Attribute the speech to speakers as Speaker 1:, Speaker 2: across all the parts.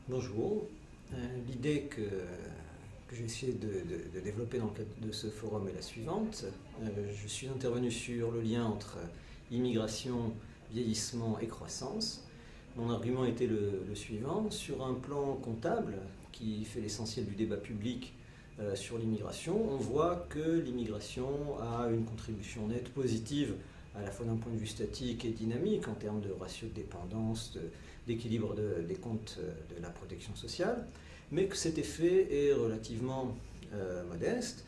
Speaker 1: Bonjour. L'idée que j'ai essayé de développer dans le cadre de ce forum est la suivante. Je suis intervenu sur le lien entre immigration, vieillissement et croissance. Mon argument était le suivant. Sur un plan comptable, qui fait l'essentiel du débat public sur l'immigration, on voit que l'immigration a une contribution nette positive à la fois d'un point de vue statique et dynamique en termes de ratio de dépendance, d'équilibre des comptes de la protection sociale, mais que cet effet est relativement modeste.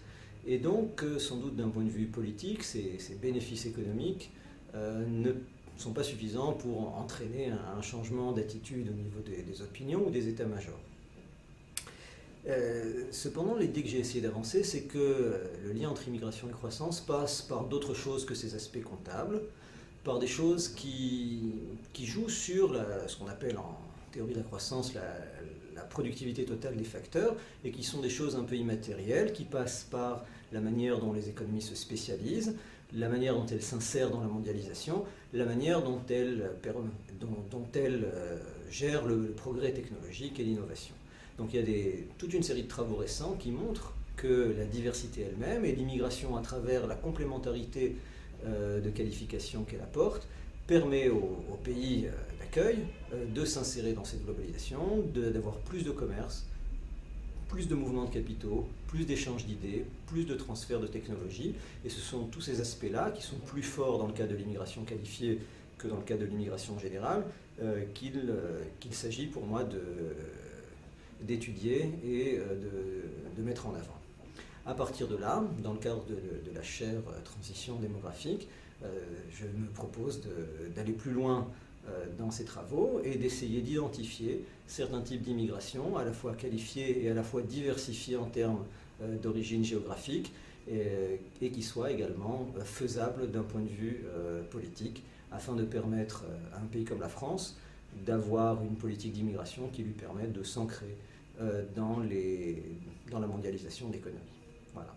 Speaker 1: Et donc, sans doute d'un point de vue politique, ces bénéfices économiques ne sont pas suffisants pour entraîner un changement d'attitude au niveau des opinions ou des états-majors. Cependant, l'idée que j'ai essayé d'avancer, c'est que le lien entre immigration et croissance passe par d'autres choses que ces aspects comptables, par des choses qui jouent sur ce qu'on appelle en théorie de la croissance la productivité totale des facteurs, et qui sont des choses un peu immatérielles, qui passent par la manière dont les économies se spécialisent, la manière dont elles s'insèrent dans la mondialisation, la manière dont elles gèrent le progrès technologique et l'innovation. Donc il y a toute une série de travaux récents qui montrent que la diversité elle-même et l'immigration à travers la complémentarité de qualification qu'elle apporte permet aux pays d'accueil de s'insérer dans cette globalisation, d'avoir plus de commerce, plus de mouvements de capitaux, plus d'échanges d'idées, plus de transferts de technologies. Et ce sont tous ces aspects-là qui sont plus forts dans le cas de l'immigration qualifiée que dans le cas de l'immigration générale, qu'il s'agit pour moi d'étudier et de mettre en avant. À partir de là, dans le cadre de la chaire transition démographique, je me propose d'aller plus loin dans ces travaux et d'essayer d'identifier certains types d'immigration, à la fois qualifiés et à la fois diversifiés en termes d'origine géographique, et qui soient également faisables d'un point de vue politique, afin de permettre à un pays comme la France d'avoir une politique d'immigration qui lui permette de s'ancrer dans la mondialisation de l'économie. Voilà.